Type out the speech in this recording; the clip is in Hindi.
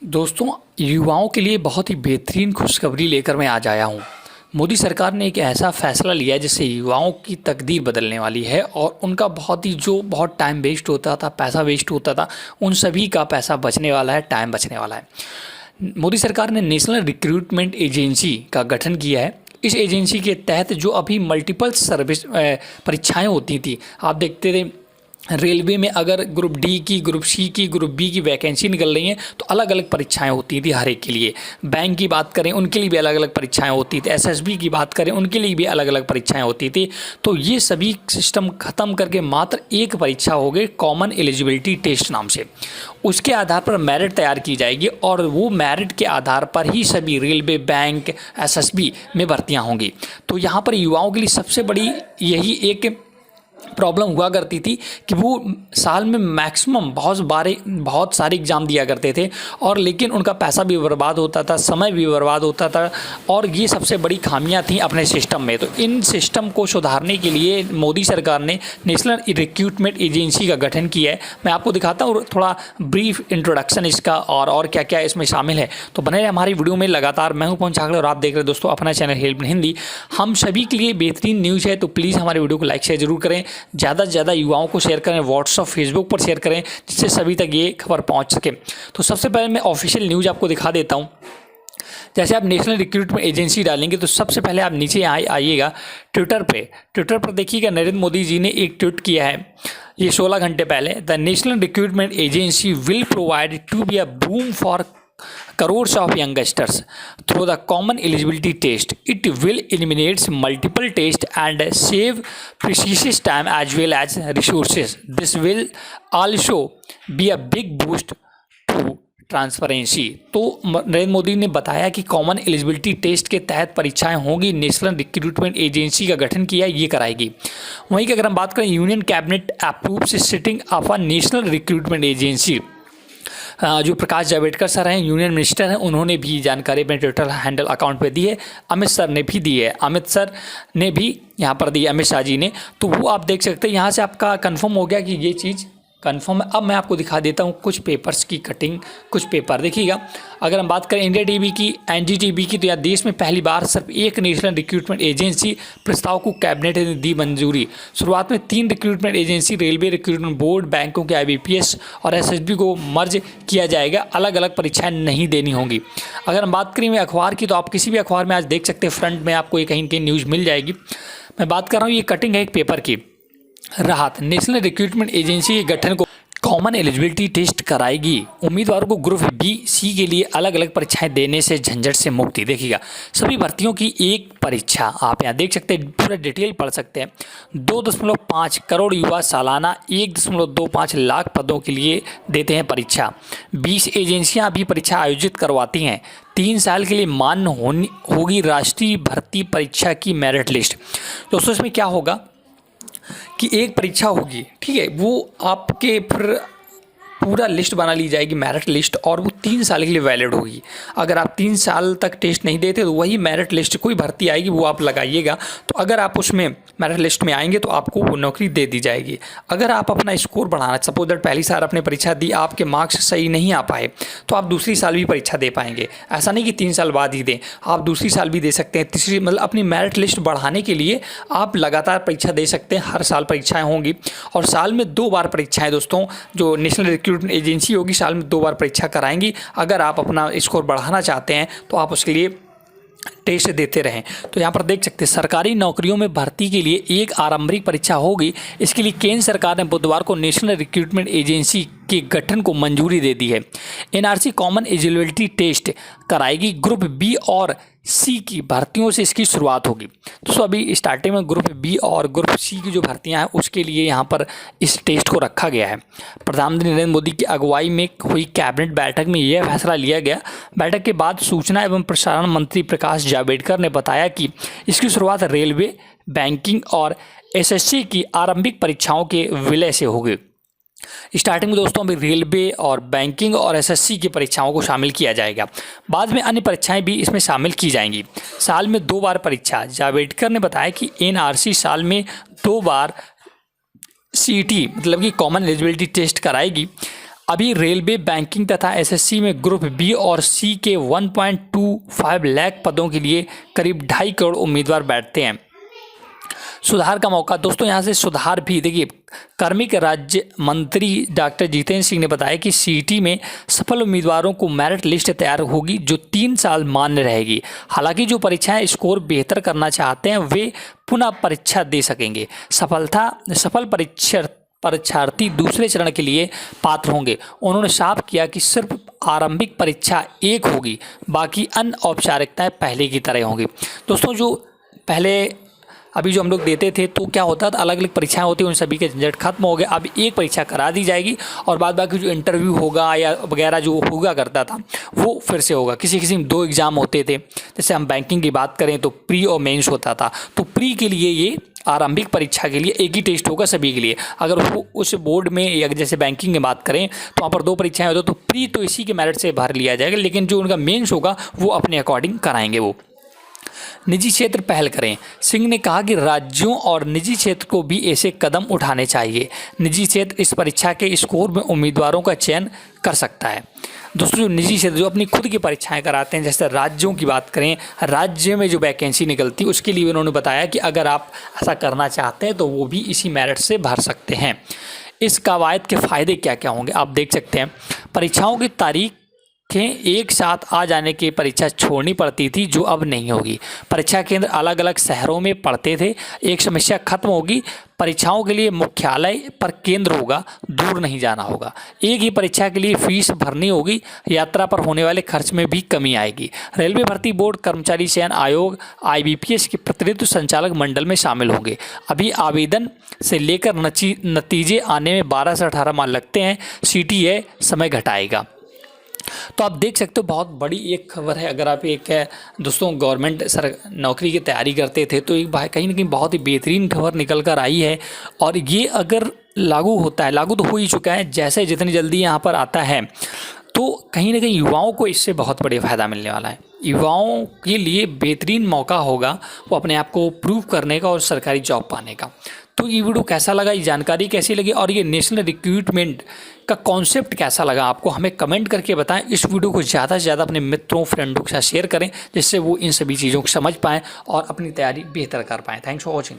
दोस्तों, युवाओं के लिए बहुत ही बेहतरीन खुशखबरी लेकर मैं आज आया हूँ। मोदी सरकार ने एक ऐसा फ़ैसला लिया है जिससे युवाओं की तकदीर बदलने वाली है और उनका बहुत टाइम वेस्ट होता था, पैसा वेस्ट होता था, उन सभी का पैसा बचने वाला है, टाइम बचने वाला है। मोदी सरकार ने नेशनल रिक्रूटमेंट एजेंसी का गठन किया है। इस एजेंसी के तहत जो अभी मल्टीपल सर्विस परीक्षाएँ होती थी, आप देखते थे रेलवे में अगर ग्रुप डी की, ग्रुप सी की, ग्रुप बी की वैकेंसी निकल रही हैं तो अलग अलग परीक्षाएं होती थी हर एक के लिए। बैंक की बात करें उनके लिए भी अलग अलग परीक्षाएं होती थी, एसएसबी की बात करें उनके लिए भी अलग अलग परीक्षाएं होती थी। तो ये सभी सिस्टम ख़त्म करके मात्र एक परीक्षा हो गई, कॉमन एलिजिबिलिटी टेस्ट नाम से। उसके आधार पर मेरिट तैयार की जाएगी और वो मेरिट के आधार पर ही सभी रेलवे, बैंक, एसएसबी में भर्तियाँ होंगी। तो यहाँ पर युवाओं के लिए सबसे बड़ी यही एक प्रॉब्लम हुआ करती थी कि वो साल में मैक्सिमम बहुत सारे एग्ज़ाम दिया करते थे और लेकिन उनका पैसा भी बर्बाद होता था, समय भी बर्बाद होता था और ये सबसे बड़ी खामियां थी अपने सिस्टम में। तो इन सिस्टम को सुधारने के लिए मोदी सरकार ने नेशनल रिक्रूटमेंट एजेंसी का गठन किया है। मैं आपको दिखाता हूँ थोड़ा ब्रीफ इंट्रोडक्शन इसका और क्या क्या इसमें शामिल है। तो बने रहे हमारी वीडियो में लगातार। मैं हूँ पवन छागड़े और आप देख रहे हैं दोस्तों अपना चैनल हेल्प इन हिंदी। हम सभी के लिए बेहतरीन न्यूज़ है, तो प्लीज़ हमारे वीडियो को लाइक शेयर जरूर करें, ज़्यादा से ज़्यादा युवाओं को शेयर करें, व्हाट्सअप, फेसबुक पर शेयर करें जिससे सभी तक ये खबर पहुंच सके। तो सबसे पहले मैं ऑफिशियल न्यूज़ आपको दिखा देता हूं। जैसे आप नेशनल रिक्रूटमेंट एजेंसी डालेंगे तो सबसे पहले आप नीचे आइएगा ट्विटर पर देखिएगा, नरेंद्र मोदी जी ने एक ट्वीट किया है ये 16 घंटे पहले। The national recruitment agency will provide to be a boom for crores of youngsters through the common eligibility test. It will eliminate multiple tests and save precious time as well as resources. This will also be a big boost to transparency. तो नरेंद्र मोदी ने बताया कि कॉमन एलिजिबिलिटी टेस्ट के तहत परीक्षाएं होंगी, नेशनल रिक्रूटमेंट एजेंसी का गठन किया, ये कराएगी। वहीं की अगर हम बात करें, union cabinet approves setting of a national recruitment agency. जो प्रकाश जावड़ेकर सर हैं, यूनियन मिनिस्टर हैं, उन्होंने भी जानकारी अपने ट्विटर हैंडल अकाउंट पे दी है। अमित सर ने भी दी है, अमित सर ने भी यहाँ पर दी, अमित शाह जी ने। तो वो आप देख सकते हैं, यहाँ से आपका कंफर्म हो गया कि ये चीज़ कंफर्म है। अब मैं आपको दिखा देता हूँ कुछ पेपर्स की कटिंग, कुछ पेपर देखिएगा। अगर हम बात करें इंडिया टीवी की, एनडीटीवी की, तो यहाँ देश में पहली बार सिर्फ एक नेशनल रिक्रूटमेंट एजेंसी प्रस्ताव को कैबिनेट ने दी मंजूरी। शुरुआत में 3 recruitment agency, railway recruitment board, बैंकों के आईबीपीएस और एसएसबी को मर्ज किया जाएगा। अलग अलग परीक्षाएं नहीं देनी होंगी। अगर हम बात करें अखबार की, तो आप किसी भी अखबार में आज देख सकते हैं, फ्रंट में आपको ये कहीं कहीं न्यूज़ मिल जाएगी। मैं बात कर रहा हूँ, ये कटिंग है एक पेपर की। राहत, नेशनल रिक्रूटमेंट एजेंसी के गठन को कॉमन एलिजिबिलिटी टेस्ट कराएगी। उम्मीदवारों को ग्रुप बी, सी के लिए अलग अलग परीक्षाएं देने से झंझट से मुक्ति। देखिएगा, सभी भर्तियों की एक परीक्षा, आप यहाँ देख सकते हैं, पूरा डिटेल पढ़ सकते हैं। 2.5 करोड़ युवा सालाना 1.25 लाख पदों के लिए देते हैं परीक्षा। 20 एजेंसियां भी परीक्षा आयोजित करवाती हैं। 3 साल के लिए मान्य होगी राष्ट्रीय भर्ती परीक्षा की मेरिट लिस्ट। दोस्तों, इसमें क्या होगा कि एक परीक्षा होगी, ठीक है, वो आपके फिर पूरा लिस्ट बना ली जाएगी, मेरिट लिस्ट, और वो 3 साल के लिए वैलिड होगी। अगर आप 3 साल तक टेस्ट नहीं देते तो वही मेरिट लिस्ट, कोई भर्ती आएगी वो आप लगाइएगा। तो अगर आप उसमें मेरिट लिस्ट में आएंगे तो आपको वो नौकरी दे दी जाएगी। अगर आप अपना स्कोर बढ़ाना, सपोज दैट पहली साल आपने परीक्षा दी, आपके मार्क्स सही नहीं आ पाए, तो आप दूसरी साल भी परीक्षा दे पाएंगे। ऐसा नहीं कि 3 साल बाद ही दें, आप दूसरी साल भी दे सकते हैं, तीसरी, मतलब अपनी मेरिट लिस्ट बढ़ाने के लिए आप लगातार परीक्षा दे सकते हैं। हर साल परीक्षाएँ होंगी और साल में 2 बार परीक्षाएँ दोस्तों, जो नेशनल रिक्रूटमेंट एजेंसी होगी, साल में 2 बार परीक्षा कराएंगी। अगर आप अपना स्कोर बढ़ाना चाहते हैं तो आप उसके लिए टेस्ट देते रहें। तो यहाँ पर देख सकते हैं, सरकारी नौकरियों में भर्ती के लिए एक आरंभिक परीक्षा होगी। इसके लिए केंद्र सरकार ने बुधवार को नेशनल रिक्रूटमेंट एजेंसी के गठन को मंजूरी दे दी है। एनआरसी कॉमन एलिजिबिलिटी टेस्ट कराएगी। ग्रुप बी और सी की भर्तियों से इसकी शुरुआत होगी। तो अभी स्टार्टिंग में ग्रुप बी और ग्रुप सी की जो भर्तियां हैं उसके लिए यहाँ पर इस टेस्ट को रखा गया है। प्रधानमंत्री नरेंद्र मोदी की अगुवाई में हुई कैबिनेट बैठक में यह फैसला लिया गया। बैठक के बाद सूचना एवं प्रसारण मंत्री प्रकाश जावड़ेकर ने बताया कि इसकी शुरुआत रेलवे, बैंकिंग और एसएससी की आरंभिक परीक्षाओं के विलय से होगी। स्टार्टिंग में दोस्तों अभी रेलवे और बैंकिंग और एसएससी की परीक्षाओं को शामिल किया जाएगा। बाद में अन्य परीक्षाएं भी इसमें शामिल की जाएंगी। साल में 2 बार परीक्षा। जावड़ेकर ने बताया कि एनआरसी साल में 2 बार सीटी मतलब कि कॉमन एलिजिबिलिटी टेस्ट कराएगी। अभी रेलवे, बैंकिंग तथा एसएससी में ग्रुप बी और सी के 1.25 लाख पदों के लिए करीब 2.5 करोड़ उम्मीदवार बैठते हैं। सुधार का मौका, दोस्तों यहाँ से सुधार भी देखिए, कार्मिक राज्य मंत्री डॉक्टर जितेंद्र सिंह ने बताया कि सीईटी में सफल उम्मीदवारों को मेरिट लिस्ट तैयार होगी जो 3 साल मान्य रहेगी। हालांकि जो परीक्षाएं स्कोर बेहतर करना चाहते हैं वे पुनः परीक्षा दे सकेंगे। सफल परीक्षार्थी दूसरे चरण के लिए पात्र होंगे। उन्होंने साफ किया कि सिर्फ आरंभिक परीक्षा एक होगी, बाकी अन्य औपचारिकताएं पहले की तरह होंगी। दोस्तों जो पहले अभी जो हम लोग देते थे तो क्या होता था, अलग अलग परीक्षाएं होती उन सभी के झंझट खत्म हो गए। अब एक परीक्षा करा दी जाएगी और बाद बाकी जो इंटरव्यू होगा या वगैरह जो होगा करता था वो फिर से होगा। किसी में 2 एग्ज़ाम होते थे, जैसे हम बैंकिंग की बात करें तो प्री और मेंस होता था। तो प्री के लिए ये आरंभिक परीक्षा के लिए एक ही टेस्ट होगा सभी के लिए। अगर वो उस बोर्ड में या जैसे बैंकिंग की बात करें तो वहाँ पर 2 परीक्षाएं होती तो प्री तो इसी के मेरिट से भर लिया जाएगा, लेकिन जो उनका मेंस होगा वो अपने अकॉर्डिंग कराएंगे। वो निजी क्षेत्र पहल करें, सिंह ने कहा कि राज्यों और निजी क्षेत्र को भी ऐसे कदम उठाने चाहिए। निजी क्षेत्र इस परीक्षा के स्कोर में उम्मीदवारों का चयन कर सकता है। दोस्तों जो निजी क्षेत्र जो अपनी खुद की परीक्षाएं कराते हैं, जैसे राज्यों की बात करें, राज्य में जो वैकेंसी निकलती है उसके लिए उन्होंने बताया कि अगर आप ऐसा करना चाहते हैं तो वो भी इसी मेरिट से भर सकते हैं। इस कवायद के फ़ायदे क्या क्या होंगे आप देख सकते हैं। परीक्षाओं की तारीख के एक साथ आ जाने की परीक्षा छोड़नी पड़ती थी जो अब नहीं होगी। परीक्षा केंद्र अलग अलग शहरों में पड़ते थे, एक समस्या खत्म होगी। परीक्षाओं के लिए मुख्यालय पर केंद्र होगा, दूर नहीं जाना होगा। एक ही परीक्षा के लिए फीस भरनी होगी, यात्रा पर होने वाले खर्च में भी कमी आएगी। रेलवे भर्ती बोर्ड, कर्मचारी चयन आयोग, आईबीपीएस के प्रतिनिधित्व संचालक मंडल में शामिल होंगे। अभी आवेदन से लेकर नतीजे आने में 12 से 18 माह लगते हैं। सीटीए समय घटाएगा। तो आप देख सकते हो बहुत बड़ी एक खबर है। अगर आप एक दोस्तों गवर्नमेंट नौकरी की तैयारी करते थे तो एक कहीं ना कहीं बहुत ही बेहतरीन खबर निकल कर आई है। और ये अगर लागू होता है, लागू तो हो ही चुका है, जैसे जितनी जल्दी यहाँ पर आता है तो कहीं ना कहीं युवाओं को इससे बहुत बड़े फ़ायदा मिलने वाला है। युवाओं के लिए बेहतरीन मौका होगा वो अपने आप को प्रूव करने का और सरकारी जॉब पाने का। तो ये वीडियो कैसा लगा, ये जानकारी कैसी लगी और ये नेशनल रिक्रूटमेंट का कॉन्सेप्ट कैसा लगा आपको, हमें कमेंट करके बताएं। इस वीडियो को ज़्यादा से ज़्यादा अपने मित्रों फ्रेंडों के साथ शेयर करें जिससे वो इन सभी चीज़ों को समझ पाएँ और अपनी तैयारी बेहतर कर पाएँ। Thanks for watching.